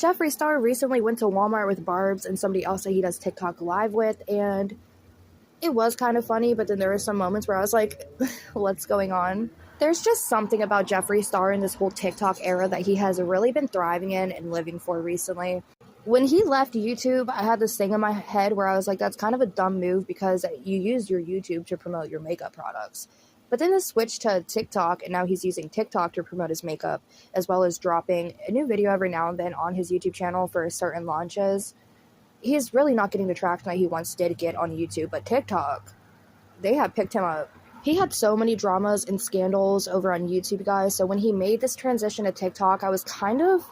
Jeffree Star recently went to Walmart with Barbs and somebody else that he does TikTok live with, and it was kind of funny, but then there were some moments where I was like, what's going on? There's just something about Jeffree Star in this whole TikTok era that he has really been thriving in and living for recently. When he left YouTube, I had this thing in my head where I was like, that's kind of a dumb move because you used your YouTube to promote your makeup products. But then this switched to TikTok, and now he's using TikTok to promote his makeup, as well as dropping a new video every now and then on his YouTube channel for certain launches. He's really not getting the traction that he once did get on YouTube, but TikTok, they have picked him up. He had so many dramas and scandals over on YouTube, guys, so when he made this transition to TikTok, I was kind of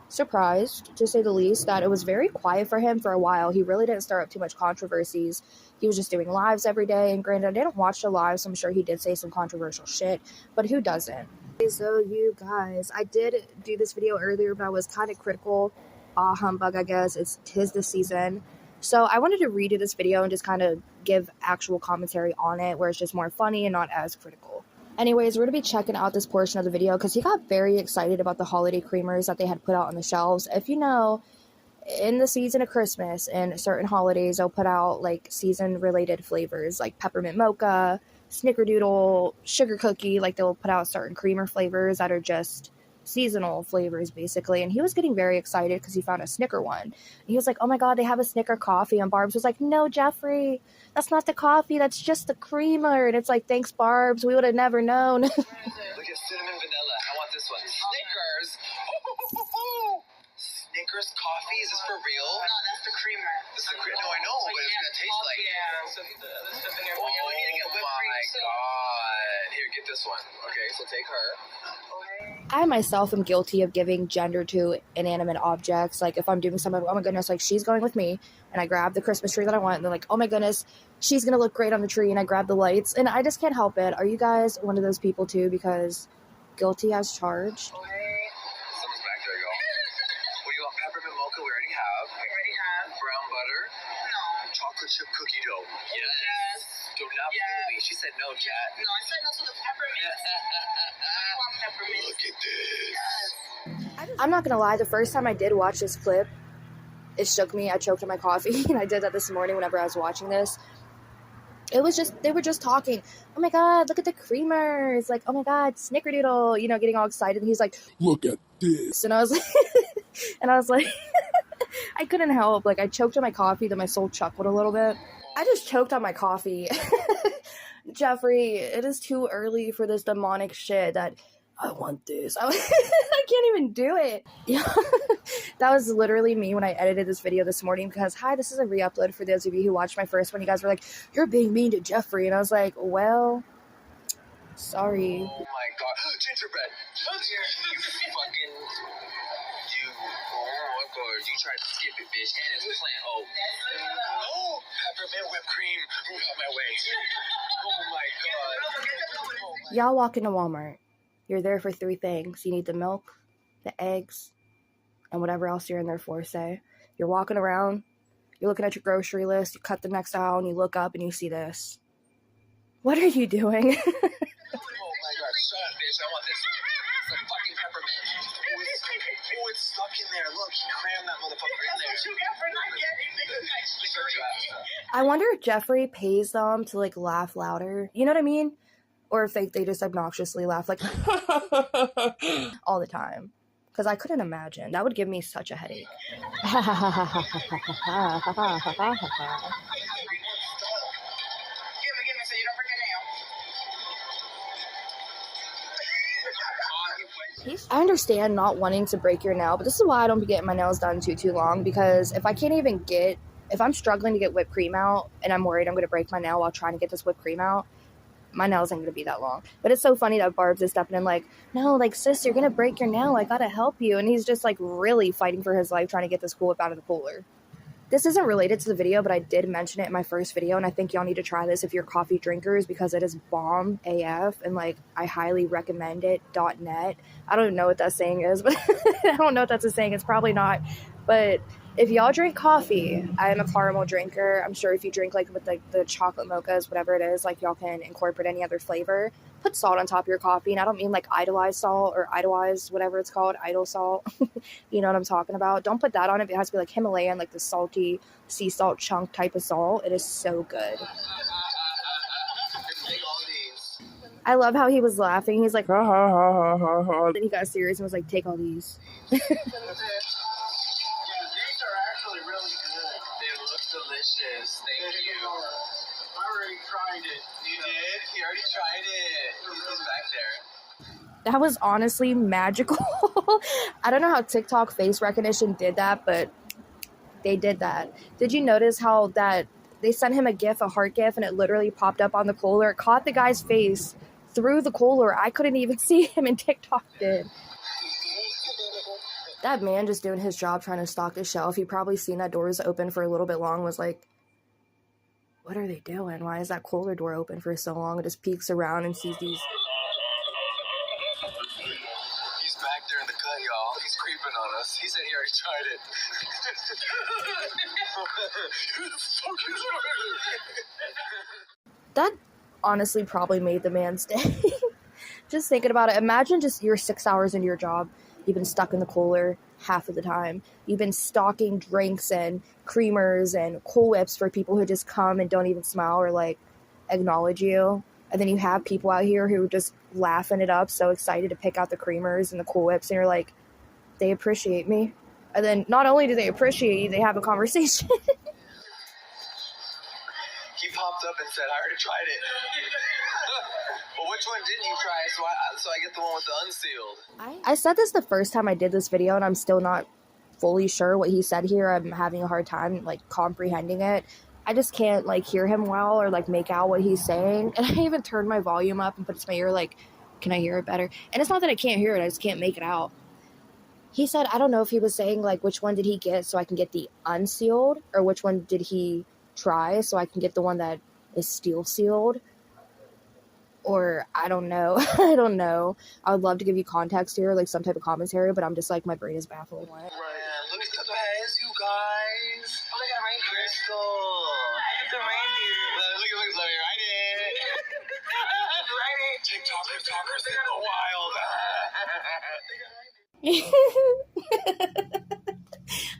surprised, to say the least, that it was very quiet for him for a while. He really didn't stir up too much controversies. He was just doing lives every day, and granted, I didn't watch the lives, so I'm sure he did say some controversial shit, but who doesn't? So you guys, I did do this video earlier, but I was kind of critical. Humbug, I guess. It's 'tis the season. So I wanted to redo this video and just kind of give actual commentary on it, where it's just more funny and not as critical. Anyways, we're going to be checking out this portion of the video because he got very excited about the holiday creamers that they had put out on the shelves. If you know, in the season of Christmas and certain holidays, they'll put out like season-related flavors like peppermint mocha, snickerdoodle, sugar cookie. Like they'll put out certain creamer flavors that are just seasonal flavors basically, and he was getting very excited because he found a Snicker one. And he was like, oh my god, they have a Snicker coffee, and Barb's was like, no, Jeffree, that's not the coffee, that's just the creamer. And it's like, thanks Barb's, we would have never known. Look at cinnamon vanilla, I want this one. Snickers. Snickers coffee, is this for real? No, that's the creamer. This is the creamer. No, I know, but it's gonna taste like it. Yeah, so the other stuff in there. Oh We need to get whipped cream my too. god. Here, get this one. Okay, so take her. I myself am guilty of giving gender to inanimate objects. Like if I'm doing something, oh my goodness, like she's going with me, and I grab the Christmas tree that I want, and they're like, oh my goodness, she's gonna look great on the tree, and I grab the lights, and I just can't help it. Are you guys one of those people too? Because guilty as charged. Someone's back there, y'all. What do you want? Peppermint mocha, we already have. We already have. Brown butter. No. Chocolate chip cookie dough. Yes. Do not play with me. She said no, chat. No, I said no to the peppermint. I want peppermint. Look at this. Yes. I'm not gonna lie, the first time I did watch this clip, it shook me. I choked on my coffee, and I did that this morning whenever I was watching this. It was just, they were just talking, oh my god, look at the creamers, like, oh my god, snickerdoodle, you know, getting all excited, and he's like, look at this, and I was like, I couldn't help, like, I choked on my coffee, then my soul chuckled a little bit. I just choked on my coffee. Jeffree, it is too early for this demonic shit that I want this. I can't even do it. Yeah. That was literally me when I edited this video this morning because, hi, this is a re-upload for those of you who watched my first one. You guys were like, you're being mean to Jeffree. And I was like, well, sorry. Oh my god. Gingerbread. You fucking... Oh my god. You tried to skip it, bitch. And it's plant. Oh, peppermint whipped cream. Move out my way. Oh my god. Y'all walk into Walmart. You're there for 3 things. You need the milk, the eggs, and whatever else you're in there for, say. You're walking around, you're looking at your grocery list, you cut the next aisle, and you look up and you see this. What are you doing? Oh my god, shut up, bitch. I want this. It's a fucking peppermint. Oh, it's stuck in there. Look, he crammed that motherfucker in there. That's what you get for not getting the I wonder if Jeffree pays them to, like, laugh louder. You know what I mean? Or if they just obnoxiously laugh, like, all the time. Because I couldn't imagine. That would give me such a headache. Give me, so you don't break a nail. I understand not wanting to break your nail, but this is why I don't be getting my nails done too long, because if I'm struggling to get whipped cream out, and I'm worried I'm going to break my nail while trying to get this whipped cream out, my nails ain't going to be that long. But it's so funny that Barb's is stepping in like, no, like, sis, you're going to break your nail. I got to help you. And he's just, like, really fighting for his life trying to get this Cool Whip out of the cooler. This isn't related to the video, but I did mention it in my first video, and I think y'all need to try this if you're coffee drinkers, because it is bomb AF, and, like, I highly recommend it. .net. I don't know what that saying is, but I don't know if that's a saying. It's probably not. But if y'all drink coffee, I am a caramel drinker. I'm sure if you drink, like, with, like, the chocolate mochas, whatever it is, like, y'all can incorporate any other flavor. put salt on top of your coffee, and I don't mean like idolized salt or idolized whatever it's called, idol salt. You know what I'm talking about? Don't put that on it. It has to be like Himalayan, like the salty sea salt chunk type of salt. It is so good. I love how he was laughing. He's like, ha ha ha ha ha ha. Then he got serious and was like, take all these. Yeah, these are actually really good. They look delicious. Thank you. I already tried it. You did? He already tried it. He's back there. That was honestly magical. I don't know how TikTok face recognition did that, but they did that. Did you notice how that they sent him a GIF, a heart GIF, and it literally popped up on the cooler? It caught the guy's face through the cooler. I couldn't even see him, and TikTok did. That man just doing his job trying to stock the shelf. He probably seen that doors open for a little bit long, was like, what are they doing? Why is that cooler door open for so long? It just peeks around and sees these. He's back there in the cut, y'all. He's creeping on us. He said he already tried it. That honestly probably made the man's day. Just thinking about it. Imagine just you're 6 hours into your job. You've been stuck in the cooler half of the time. You've been stocking drinks and creamers and Cool Whips for people who just come and don't even smile or like acknowledge you. And then you have people out here who are just laughing it up, so excited to pick out the creamers and the Cool Whips, and you're like, they appreciate me. And then not only do they appreciate you, they have a conversation. He popped up and said, I already tried it. Well, which one didn't you try? So I get the one with the unsealed. I said this the first time I did this video, and I'm still not fully sure what he said here. I'm having a hard time like comprehending it. I just can't like hear him well or like make out what he's saying. And I even turned my volume up and put it to my ear like, can I hear it better? And it's not that I can't hear it, I just can't make it out. He said, I don't know if he was saying like which one did he get so I can get the unsealed, or which one did he try so I can get the one that is steel sealed, or I don't know. I don't know. I would love to give you context here, like some type of commentary, but I'm just like, my brain is baffled. Right. Look at the pets, you guys. Oh, look at reindeer. Crystal. Look at the reindeer. Look, let me write it. TikTokers in the wild.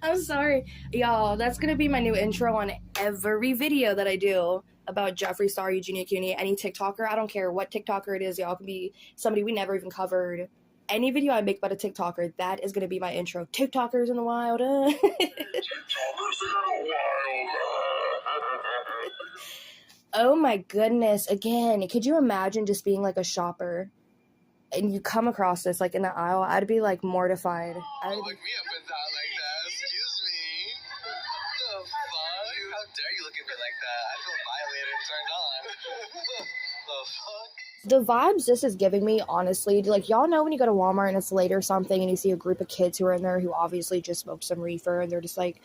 I'm sorry. Y'all, that's going to be my new intro on every video that I do about Jeffree, Jstar, Eugenia Cuny, any TikToker. I don't care what TikToker it is. Y'all can be somebody we never even covered. Any video I make about a TikToker, that is going to be my intro. TikTokers in the wild. TikTokers in the wild. Oh my goodness. Again, could you imagine just being like a shopper and you come across this like in the aisle? I'd be like mortified. Look me up and down like that. Excuse me. What the fuck? How dare you look at me like that? I feel violated and turned on. The fuck? The vibes this is giving me, honestly, like, y'all know when you go to Walmart and it's late or something and you see a group of kids who are in there who obviously just smoked some reefer and they're just like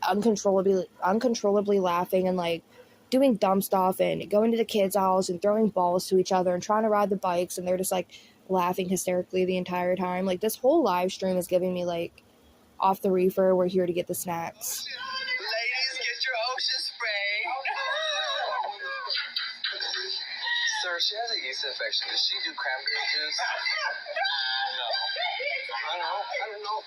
uncontrollably laughing and like doing dumb stuff and going to the kids' house and throwing balls to each other and trying to ride the bikes, and they're just like laughing hysterically the entire time. Like, this whole live stream is giving me like, off the reefer, we're here to get the snacks. Ladies, get your ocean spray. Sir, she has a yeast infection. Does she do cranberry juice? No. I don't know.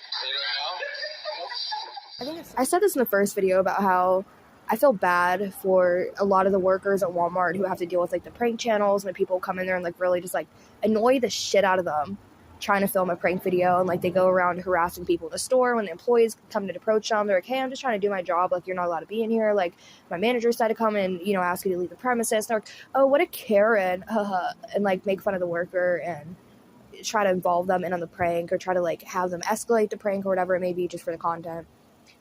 You don't know? I said this in the first video about how I feel bad for a lot of the workers at Walmart who have to deal with like the prank channels when people come in there and like really just like annoy the shit out of them trying to film a prank video, and like they go around harassing people in the store when the employees come to approach them. They're like, hey, I'm just trying to do my job, like you're not allowed to be in here, like my manager decided to come and, you know, ask you to leave the premises. And they're like, oh, what a Karen, and like make fun of the worker and try to involve them in on the prank or try to like have them escalate the prank or whatever it may be just for the content.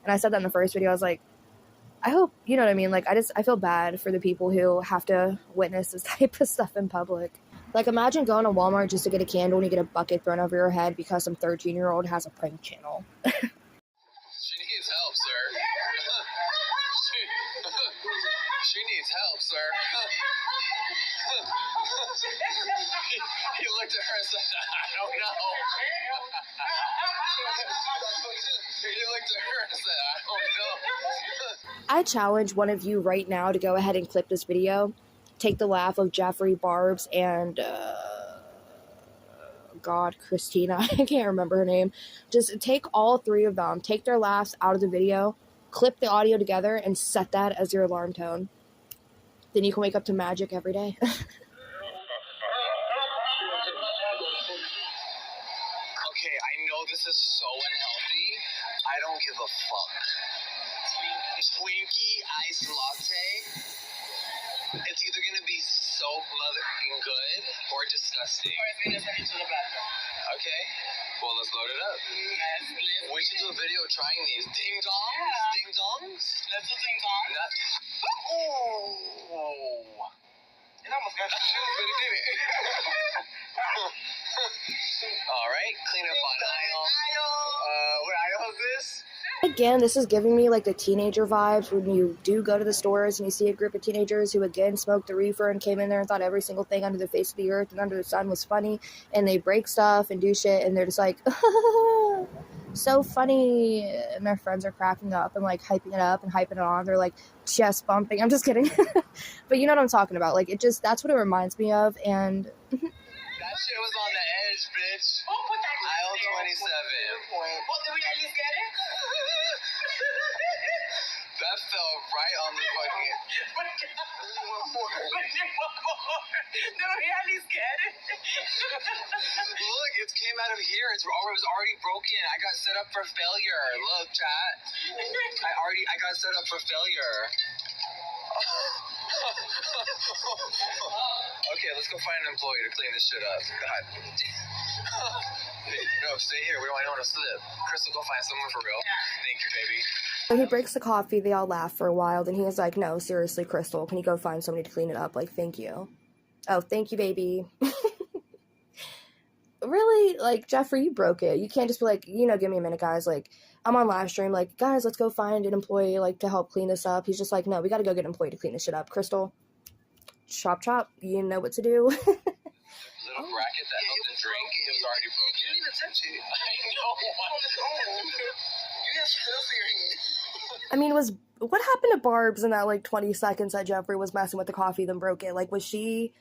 And I said that in the first video. I was like, I hope, you know what I mean? Like, I feel bad for the people who have to witness this type of stuff in public. Like, imagine going to Walmart just to get a candle and you get a bucket thrown over your head because some 13-year-old has a prank channel. She needs help, sir. She needs help, sir. He looked at her and said, I don't know. He looked at her and said, I don't know. I challenge one of you right now to go ahead and clip this video take the laugh of Jeffree, Barbs, and Christina, I can't remember her name. Just take all three of them, take their laughs out of the video, clip the audio together, and set that as your alarm tone. Then you can wake up to magic every day. Okay, I know this is so unhealthy. I don't give a fuck. Twinkie iced latte. It's either gonna be so motherfucking good or disgusting. Okay, well let's load it up. We should do a video trying these. Ding dongs? Yeah. Ding dongs? Let's do ding dongs. Oh. It almost got the shoes, but it didn't. All right, clean up on aisle. What aisle is this? Again, this is giving me like the teenager vibes when you do go to the stores and you see a group of teenagers who again smoked the reefer and came in there and thought every single thing under the face of the earth and under the sun was funny, and they break stuff and do shit, and they're just like, so funny, and their friends are cracking up and like hyping it up and hyping it on. They're like chest bumping. I'm just kidding. But you know what I'm talking about. Like, that's what it reminds me of. And that shit was on the edge, bitch. Who put that Aisle 27. Well, did we at least get it? That fell right on the fucking... One more. Did we at least get it? Look, it came out of here. It was already broken. I got set up for failure. Look, chat. I got set up for failure. Okay, let's go find an employee to clean this shit up. God. No, stay here. We don't want anyone to slip. Crystal, go find someone for real. Thank you, baby. so he breaks the coffee. They all laugh for a while. Then he is like, no, seriously, Crystal, can you go find somebody to clean it up? Like, thank you. Oh, thank you, baby. Really? Like, Jeffree, you broke it. You can't just be like, give me a minute, guys. Like, I'm on Livestream. Like, guys, let's go find an employee, like, to help clean this up. He's just like, no, we got to go get an employee to clean this shit up. Crystal, chop, chop. You know what to do. Little bracket that held the drink. It was already broken. You didn't even touch it. I know. On its own. You have stuff in your hand. I mean, what happened to Barbs in that, like, 20 seconds that Jeffree was messing with the coffee, then broke it? Like, was she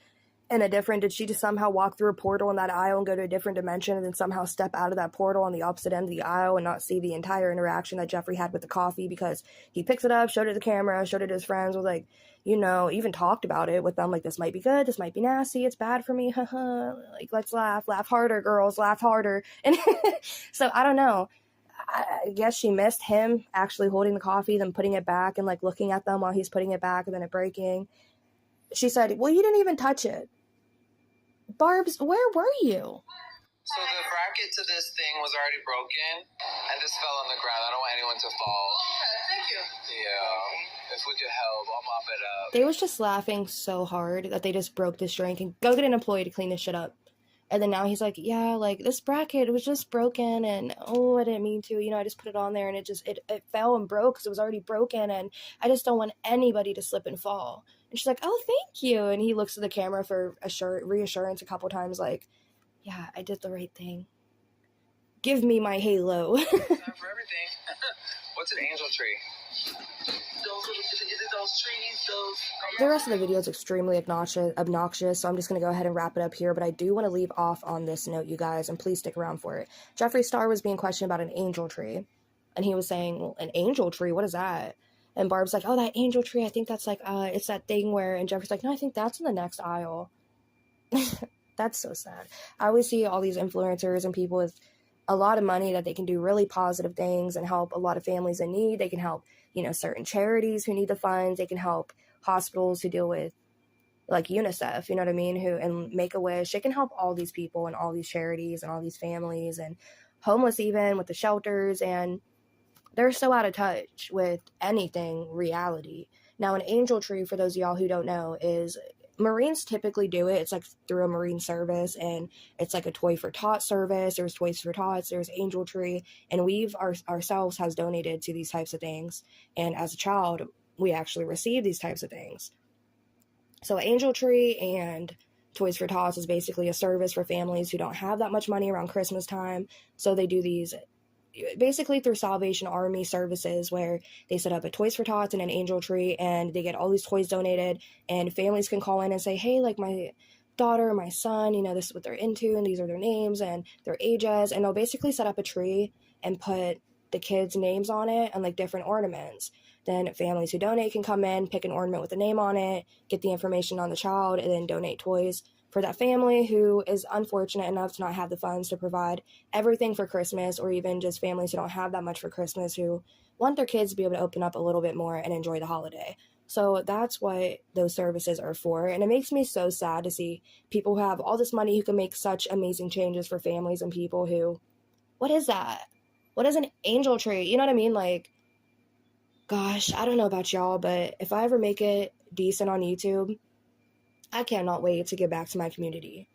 did she just somehow walk through a portal in that aisle and go to a different dimension and then somehow step out of that portal on the opposite end of the aisle and not see the entire interaction that Jeffree had with the coffee, because he picks it up, showed it to the camera, showed it to his friends, was like, even talked about it with them, like, this might be good, this might be nasty, it's bad for me, haha, like, let's laugh harder, girls, laugh harder. And so, I don't know. I guess she missed him actually holding the coffee, then putting it back and, like, looking at them while he's putting it back and then it breaking. She said, well, you didn't even touch it. Barbs, where were you? So the bracket to this thing was already broken and this fell on the ground. I don't want anyone to fall. Okay, thank you. Yeah. If we could help, I'll mop it up. They was just laughing so hard that they just broke this drink and go get an employee to clean this shit up. And then now he's like, yeah, like, this bracket was just broken and, oh, I didn't mean to. I just put it on there and it fell and broke because it was already broken and I just don't want anybody to slip and fall. And she's like, oh, thank you. And he looks at the camera for reassurance a couple times like, yeah, I did the right thing. Give me my halo. Time for everything. What's an angel tree? Those trees, The rest of the video is extremely obnoxious, so I'm just going to go ahead and wrap it up here, but I do want to leave off on this note, you guys, and please stick around for it. Jeffree Star was being questioned about an angel tree, and he was saying, well, an angel tree, what is that? And Barb's like, oh, that angel tree, I think that's like, it's that thing where, and Jeffree's like, no, I think that's in the next aisle. That's so sad. I always see all these influencers and people with a lot of money that they can do really positive things and help a lot of families in need. They can help, certain charities who need the funds. They can help hospitals who deal with, like, UNICEF, you know what I mean, and Make-A-Wish. They can help all these people and all these charities and all these families and homeless even with the shelters, and they're so out of touch with anything reality. Now, an angel tree, for those of y'all who don't know, is Marines typically do it. It's like through a Marine service, and it's like a Toy for Tots service. There's Toys for Tots, there's Angel Tree, and we've ourselves has donated to these types of things. And as a child, we actually received these types of things. So Angel Tree and Toys for Tots is basically a service for families who don't have that much money around Christmas time. So they do these basically through Salvation Army services, where they set up a Toys for Tots and an Angel Tree, and they get all these toys donated, and families can call in and say, hey, like my daughter, my son, you know, this is what they're into, and these are their names and their ages, and they'll basically set up a tree and put the kids' names on it and like different ornaments. Then families who donate can come in, pick an ornament with a name on it, get the information on the child, and then donate toys for that family who is unfortunate enough to not have the funds to provide everything for Christmas, or even just families who don't have that much for Christmas who want their kids to be able to open up a little bit more and enjoy the holiday. So that's what those services are for. And it makes me so sad to see people who have all this money who can make such amazing changes for families and people who, what is that? What is an angel tree? You know what I mean? Like, gosh, I don't know about y'all, but if I ever make it decent on YouTube, I cannot wait to get back to my community.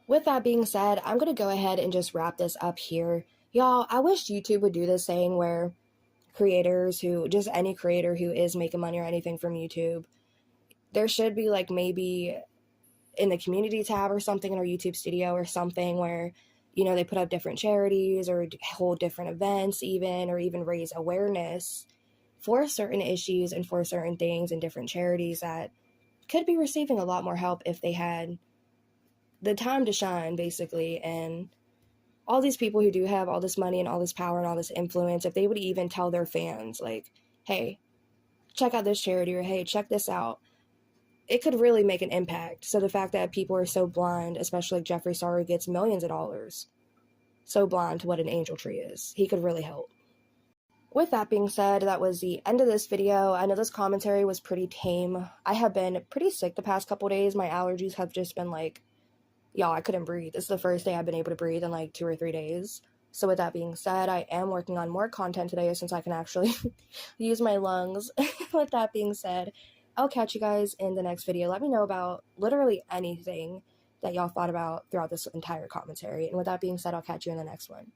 With that being said, I'm going to go ahead and just wrap this up here. Y'all, I wish YouTube would do this thing where creators who, just any creator who is making money or anything from YouTube, there should be like maybe in the community tab or something in our YouTube studio or something where, you know, they put up different charities or hold different events even, or even raise awareness for certain issues and for certain things and different charities that could be receiving a lot more help if they had the time to shine, basically. And all these people who do have all this money and all this power and all this influence, if they would even tell their fans, like, hey, check out this charity, or hey, check this out, it could really make an impact. So the fact that people are so blind, especially like Jeffree Star, who gets millions of dollars, so blind to what an angel tree is, he could really help. With that being said, that was the end of this video. I know this commentary was pretty tame. I have been pretty sick the past couple days. My allergies have just been like, y'all, I couldn't breathe. This is the first day I've been able to breathe in like 2 or 3 days. So with that being said, I am working on more content today since I can actually use my lungs. With that being said, I'll catch you guys in the next video. Let me know about literally anything that y'all thought about throughout this entire commentary. And with that being said, I'll catch you in the next one.